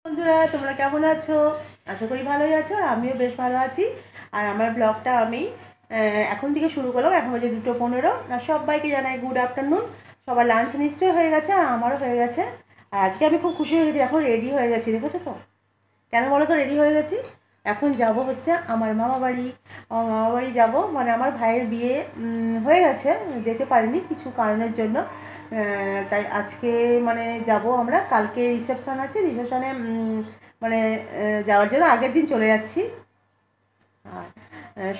বন্ধুরা তোমরা কেমন আছো? আশা করি ভালোই আছো, আর আমিও বেশ ভালো আছি। আর আমার ব্লগটা আমি এখন থেকে শুরু করলাম। এখন বাজে 2:15। আর সবাইকে জানাই গুড আফটারনুন। সবার লাঞ্চ নিশ্চয়ই হয়ে গেছে, আর আমারও হয়ে গেছে। আর আজকে আমি খুব খুশি হয়ে গেছি, এখন রেডি হয়ে গেছি। দেখেছো তো? কেন বলো তো রেডি হয়ে গেছি? এখন যাব হচ্ছে আমার মামা বাড়ি। আমার মামা বাড়ি যাবো, মানে আমার ভাইয়ের বিয়ে হয়ে গেছে, যেতে পারিনি কিছু কারণের জন্য। তাই আজকে মানে যাব আমরা। কালকে রিসেপশান আছে, রিসেপশানে মানে যাওয়ার জন্য আগের দিন চলে যাচ্ছি। আর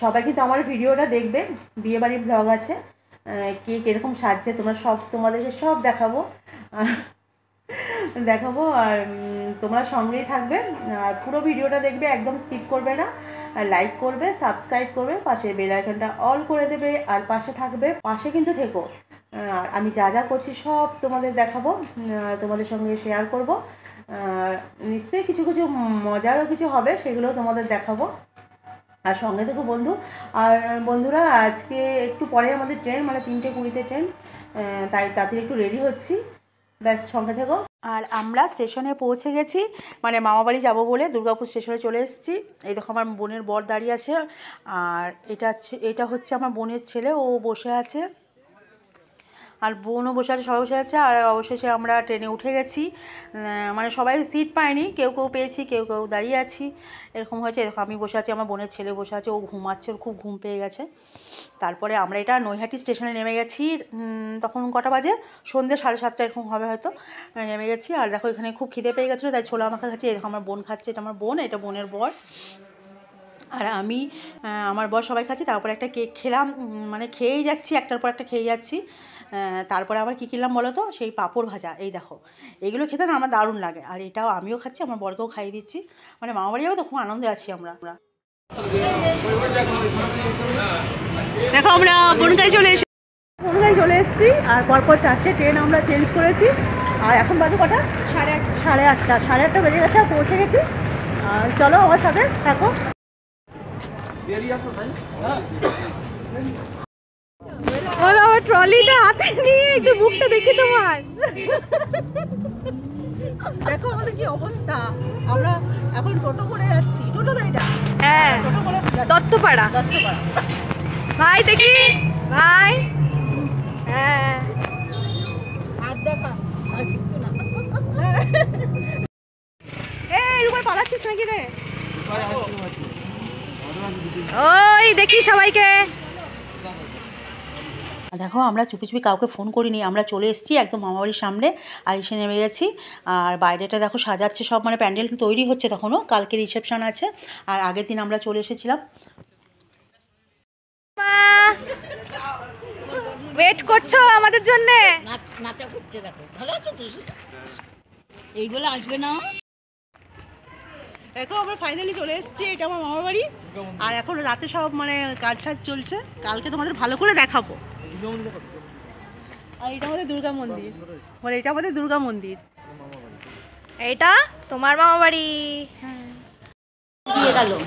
সবাই কিন্তু আমার ভিডিওটা দেখবে, বিয়েবাড়ির ব্লগ আছে, কে কীরকম সাজছে তোমাদেরকে সব দেখাবো। আর তোমরা সঙ্গেই থাকবে, আর পুরো ভিডিওটা দেখবে, একদম স্কিপ করবে না। আর লাইক করবে, সাবস্ক্রাইব করবে, পাশে বেল আইকনটা অল করে দেবে, আর পাশে থাকবে, পাশে কিন্তু থেকো। আর আমি যা যা করছি সব তোমাদের দেখাবো, তোমাদের সঙ্গে শেয়ার করব। নিশ্চয়ই কিছু কিছু মজারও কিছু হবে, সেগুলোও তোমাদের দেখাবো। আর সঙ্গে থেকো বন্ধু। আর বন্ধুরা, আজকে একটু পরে আমাদের ট্রেন, মানে 3:20 ট্রেন, তাই তাড়াতাড়ি একটু রেডি হচ্ছি। ব্যাস, সঙ্গে থেকো। আর আমরা স্টেশনে পৌঁছে গেছি, মানে মামাবাড়ি যাব বলে দুর্গাপুর স্টেশনে চলে এসেছি। এই দেখো আমার বোনের বর দাঁড়িয়ে আছে, আর এটা হচ্ছে আমার বোনের ছেলে, ও বসে আছে, আর বোনও বসে আছে, সবাই বসে আছে। আর অবশেষে আমরা ট্রেনে উঠে গেছি। মানে সবাই সিট পায়নি, কেউ কেউ পেয়েছি, কেউ কেউ দাঁড়িয়ে আছি, এরকম হয়েছে। দেখো আমি বসে আছি, আমার বোনের ছেলে বসে আছে, ও ঘুমাচ্ছে, ওর খুব ঘুম পেয়ে গেছে। তারপরে আমরা এটা নৈহাটি স্টেশনে নেমে গেছি। তখন কটা বাজে? সন্ধ্যে 7:30 এরকম হবে হয়তো। নেমে গেছি। আর দেখো এখানে খুব খিদে পেয়ে গেছিলো, তাই ছোলা মাখা খাচ্ছি। এই দেখো আমার বোন খাচ্ছে, এটা আমার বোন, এটা বোনের বর। আর আমি, আমার বর, সবাই খাচ্ছি। তারপরে একটা কেক খেলাম, মানে খেয়েই যাচ্ছি, একটার পর একটা খেয়ে যাচ্ছি। তারপরে আবার কী কিনলাম বলো তো? সেই পাঁপড় ভাজা। এই দেখো, এগুলো খেতে না আমার দারুণ লাগে। আর এটাও আমিও খাচ্ছি, আমার বরকেও খাইয়ে দিচ্ছি। মানে মামাবাড়ি যাবো তো, খুব আনন্দে আছি আমরা। দেখো আমরা বনগাঁয় চলে এসেছি। আর পরপর 4টে ট্রেন আমরা চেঞ্জ করেছি। আর এখন বাজে কটা? 8:30 বেজে গেছে, আর পৌঁছে গেছি। আর চলো আমার সাথে থাকো। আমার ট্রলিটা হাতে নিয়ে একটু মুখটা দেখি তোমার। দেখো আমাদের কি অবস্থা। আমরা এখন টোটো করে যাচ্ছি। টোটো তো এটা? হ্যাঁ, টোটো করে দত্তপাড়া। ভাই দেখি, ভাই। হ্যাঁ, হাত দেখা, আর কিছু না। এই রূপায় পালাচ্ছিস নাকি রে? ওই দেখি সবাইকে। দেখো আমরা চুপি চুপি কাউকে ফোন করিনি, আমরা চলে এসেছি একদম মামাবাড়ির সামনে। আর এসে নেমে গেছি। আর বাইরেটা দেখো সাজাচ্ছে সব, মানে প্যান্ডেল তৈরি হচ্ছে তখনও, কালকে রিসেপশন আছে। আর আগের দিন আমরা চলে এসেছিলাম। ওয়েট করছো আমাদের জন্য? নাচা করছে, দেখো ভালো আছো তো? এইগুলো আসবে না। দেখো আমরা ফাইনালি চলে এসেছি, এটা আমার মামার বাড়ি। আর এখন রাতে সব মানে কাজ চলছে, কালকে তোমাদের ভালো করে দেখাবো। আর এটা আমাদের দুর্গা মন্দির, মানে এটা আমাদের দুর্গা মন্দির। এটা তোমার মামা বাড়ি।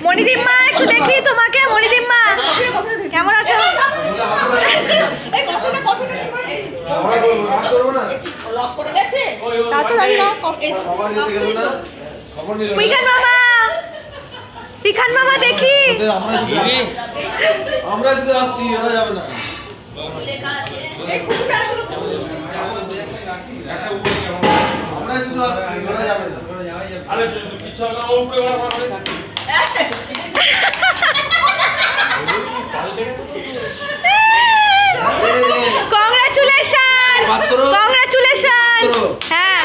মণিদিম্মা একটু দেখি তোমাকে। মণিদিম্মা কেমন আছো? পিখান মামা দেখি। আমরা শুধু আসছি, ওরা যাবে না। আমরা শুধু আসছি, ওরা যাবে না। আরে কিছু না, উপরে ওরা মারবে থাকে। Congratulation, congratulation. হ্যাঁ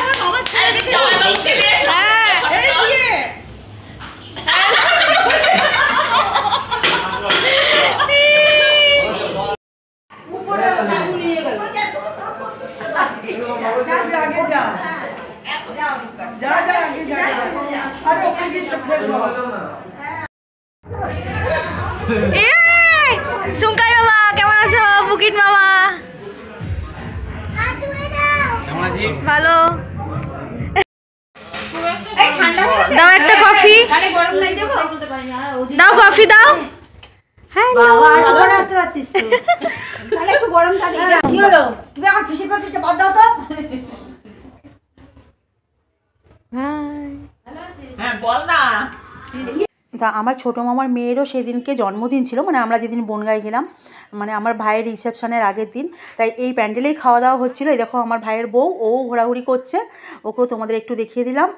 সুঙ্কাই মামা কেমন আছো? বুকিট মামা ভালো। দাও একটা কফি দাও, কফি দাও। হ্যাঁ আসতে পারতিস তো, তাহলে একটু গরমটা কি হলো? তুমি এখন খুশি পাচ্ছিস, বাদ দাও তো। তা আমার ছোটো মামার মেয়েরও সেদিনকে জন্মদিন ছিল, মানে আমরা যেদিন বনগাঁয় গেলাম, মানে আমার ভাইয়ের রিসেপশনের আগের দিন, তাই এই প্যান্ডেলেই খাওয়া দাওয়া হচ্ছিলো। এই দেখো আমার ভাইয়ের বউ, ও ঘোরাঘুরি করছে, ওকেও তোমাদের একটু দেখিয়ে দিলাম,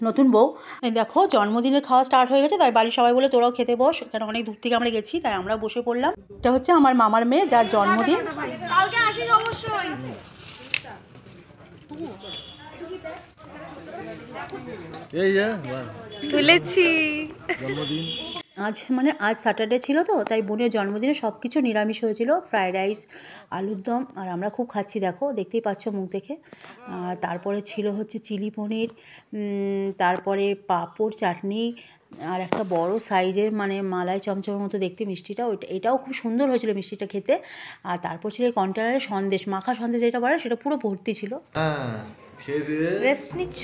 নতুন বউ। এই দেখো জন্মদিনের খাওয়া স্টার্ট হয়ে গেছে, তাই বাড়ির সবাই বলে তোরাও খেতে বস, কারণ অনেক দূর থেকে আমরা গেছি, তাই আমরা বসে পড়লাম। এটা হচ্ছে আমার মামার মেয়ে, যার জন্মদিন। কালকে আসিস অবশ্যই। এই যে তুলেছি। জন্মদিন আজ স্যাটারডে ছিল তো, তাই বোনের জন্মদিনে সব কিছু নিরামিষ হয়েছিল, ফ্রায়েড রাইস, আলুর দম, আর আমরা খুব খাচ্ছি, দেখো দেখতেই পাচ্ছ মুখ দেখে। আর তারপরে ছিল হচ্ছে চিলি পনির, তারপরে পাঁপড়, চাটনি, আর একটা বড় সাইজের মানে মালাই চমচমের মতো দেখতে মিষ্টিটা, এটাও খুব সুন্দর হয়েছিল মিষ্টিটা খেতে। আর তারপর ছিল এই কন্টেনারের সন্দেশ, মাখা সন্দেশ যেটা বলে, সেটা পুরো ভর্তি ছিল। হ্যাঁ খেয়ে দিয়ে রেস্ট নিচ্ছ?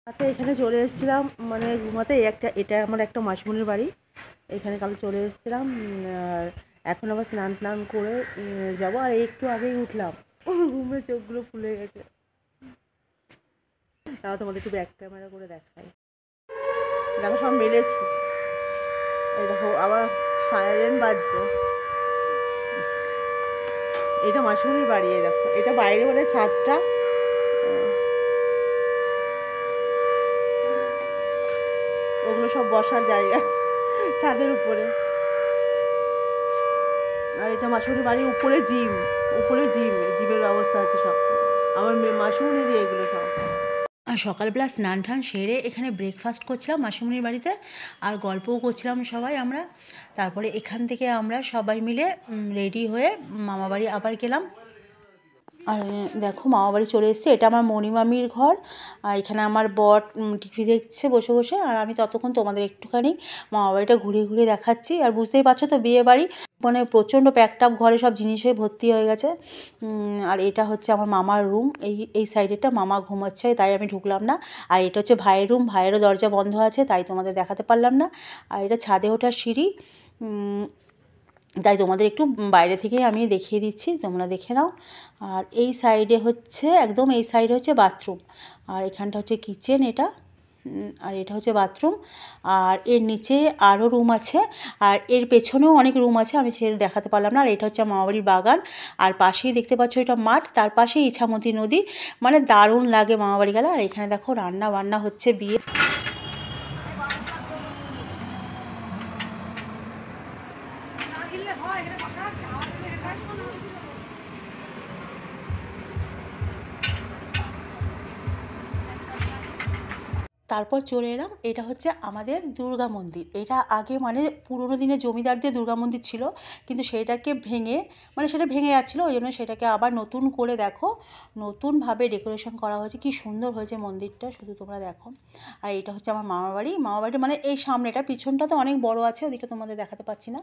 রাতে এখানে চলে এসেছিলাম মানে ঘুমাতে, এটা আমার একটা মাসিমণির বাড়ি, এখানে কাল চলে এসেছিলাম। আর এখন আবার স্নান টান করে যাবো, আর একটু আগেই উঠলাম, ঘুমে চোখগুলো ফুলে গেছে। তাও তোমাদের একটু ব্যাক ক্যামেরা করে দেখাই, দেখো সব মেলেছি। এই দেখো আবার সাইরেন বাজছে। এটা মাসিমণির বাড়ি, এই দেখো এটা বাইরে মানে ছাদটা, ওগুলো সব বসার জায়গা ছাদের উপরে। আর এটা মাসিমণির বাড়ির উপরে জিমের ব্যবস্থা আছে সব, আমার মাসিমণিরই এগুলো সব। আর সকালবেলা স্নান টান সেরে এখানে ব্রেকফাস্ট করছিলাম মাসিমণির বাড়িতে, আর গল্পও করছিলাম সবাই আমরা। তারপরে এখান থেকে আমরা সবাই মিলে রেডি হয়ে মামাবাড়ি আবার গেলাম। আর দেখো মামাবাড়ি চলে এসেছে, এটা আমার মণিমামির ঘর, আর এখানে আমার বর টিভি দেখছে বসে বসে, আর আমি ততক্ষণ তোমাদের একটুখানি মামাবাড়িটা ঘুরিয়ে ঘুরিয়ে দেখাচ্ছি। আর বুঝতেই পারছো তো বিয়ে বাড়ি মানে প্রচণ্ড প্যাকড আপ, ঘরে সব জিনিস হয়ে ভর্তি হয়ে গেছে। আর এটা হচ্ছে আমার মামার রুম, এই সাইডেরটা মামা ঘুমাচ্ছে, তাই আমি ঢুকলাম না। আর এটা হচ্ছে ভাইয়ের রুম, ভাইয়েরও দরজা বন্ধ আছে, তাই তোমাদের দেখাতে পারলাম না। আর এটা ছাদে ওঠার সিঁড়ি, তাই তোমাদের একটু বাইরে থেকেই আমি দেখিয়ে দিচ্ছি, তোমরা দেখে নাও। আর এই সাইডে হচ্ছে একদম এই সাইডে হচ্ছে বাথরুম, আর এখানটা হচ্ছে কিচেন, আর এটা হচ্ছে বাথরুম। আর এর নিচে আরও রুম আছে, আর এর পেছনেও অনেক রুম আছে, আমি সেটা দেখাতে পারলাম না। আর এটা হচ্ছে মামাবাড়ির বাগান, আর পাশেই দেখতে পাচ্ছ এটা মাঠ, তার পাশেই ইছামতি নদী, মানে দারুণ লাগে মামাবাড়ি গেলে। আর এখানে দেখো রান্না বান্না হচ্ছে, বিয়ে। তারপর চলে এলাম, এটা হচ্ছে আমাদের দুর্গা মন্দির। এটা আগে মানে পুরোনো দিনে জমিদারদের দুর্গা মন্দির ছিল, কিন্তু সেটাকে ভেঙে মানে সেটা ভেঙে যাচ্ছিলো, ওই জন্য সেটাকে আবার নতুন করে দেখো নতুনভাবে ডেকোরেশন করা হয়েছে, কি সুন্দর হয়েছে মন্দিরটা, শুধু তোমরা দেখো। আর এটা হচ্ছে আমার মামাবাড়ি মানে এই সামনেটা, পিছনটা তো অনেক বড় আছে, ওদিকটা তোমাদের দেখাতে পাচ্ছি না।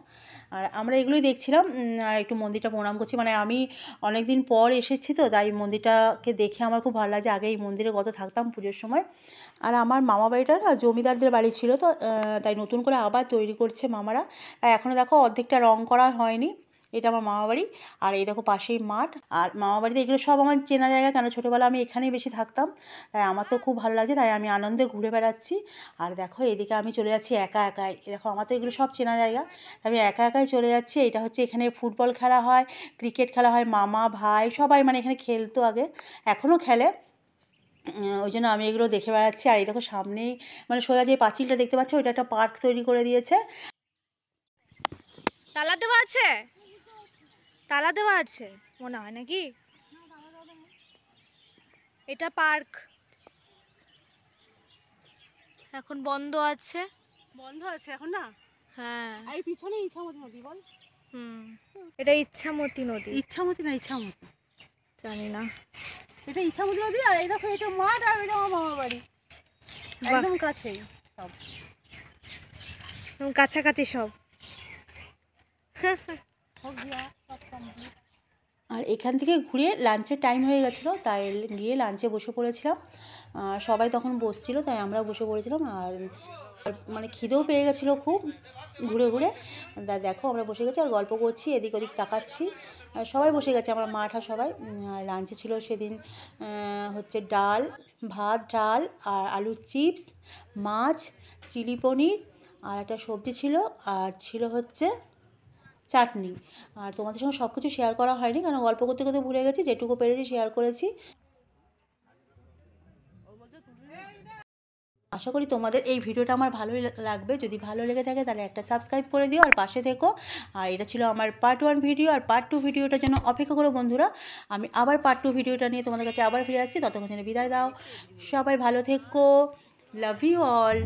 আর আমরা এগুলোই দেখছিলাম, আর একটু মন্দিরটা প্রণাম করছি, মানে আমি অনেক দিন পর এসেছি তো, তাই মন্দিরটাকে দেখে আমার খুব ভালো লাগছে। আগে এই মন্দিরে কত থাকতাম পুজোর সময়। আর আমার মামা বাড়িটা না জমিদারদের বাড়ি ছিল তো, তাই নতুন করে আবার তৈরি করছে মামারা। আর এখনও দেখো অর্ধেকটা রং করা হয়নি। এটা আমার মামা বাড়ি, আর এই দেখো পাশেই মাঠ। আর মামা বাড়িতে এগুলো সব আমার চেনা জায়গা, কেন ছোটোবেলা আমি এখানেই বেশি থাকতাম, তাই আমার তো খুব ভালো লাগছে, তাই আমি আনন্দে ঘুরে বেড়াচ্ছি। আর দেখো এদিকে আমি চলে যাচ্ছি একা একাই, দেখো আমার তো এগুলো সব চেনা জায়গা, আমি একা একাই চলে যাচ্ছি। এটা হচ্ছে এখানে ফুটবল খেলা হয়, ক্রিকেট খেলা হয়, মামা ভাই সবাই মানে এখানে খেলতো আগে, এখনও খেলে, ওই জন্য আমি এগুলো দেখে বেড়াচ্ছি। আর এই দেখো সামনেই মানে সোজা যে পাঁচিলটা দেখতে পাচ্ছ, ওইটা একটা পার্ক তৈরি করে দিয়েছে। তালা দেওয়া আছে, তালা দেওয়া আছে মনে হয় নাকি, এটা পার্ক এখন বন্ধ আছে। এখন না? হ্যাঁ, এই পিছনে ইছামতি নদী বল। এটা ইচ্ছামতি নদী। ইছামতি জানি না। এটা ইছামতি নদী, আর এই দেখো এটা মাঠ, আর এটা আমার মামার বাড়ি, একদম কাছেই সব, কাছাকাছি সব। আর এখান থেকে ঘুরে লাঞ্চের টাইম হয়ে গেছিলো, তাই গিয়ে লাঞ্চে বসে পড়েছিলাম। সবাই তখন বসছিল, তাই আমরাও বসে পড়েছিলাম। আর মানে খিদেও পেয়ে গেছিলো খুব ঘুরে ঘুরে। দেখো আমরা বসে গেছি আর গল্প করছি, এদিক ওদিক তাকাচ্ছি। সবাই বসে গেছে, আমার মাঠা সবাই। লাঞ্চে ছিল সেদিন হচ্ছে ডাল, ভাত, ডাল আর আলুর চিপস, মাছ, চিলি পনির আর একটা সবজি ছিল, আর ছিল হচ্ছে চাটনি। আর তোমাদের সঙ্গে সব কিছু শেয়ার করা হয়নি, কারণ গল্প করতে করতে ভুলে গেছি, যেটুকু পেরেছি শেয়ার করেছি। আশা করি তোমাদের এই ভিডিওটা আমার ভালোই লাগবে। যদি ভালো লেগে থাকে তাহলে একটা সাবস্ক্রাইব করে দিও আর পাশে থেকো। আর এটা ছিল আমার পার্ট 1 ভিডিও, আর পার্ট 2 ভিডিওটার জন্য অপেক্ষা করো বন্ধুরা। আমি আবার পার্ট 2 ভিডিওটা নিয়ে তোমাদের কাছে আবার ফিরে আসছি। ততক্ষণ জন্য বিদায় দাও, সবাই ভালো থেকো, লাভ ইউ অল।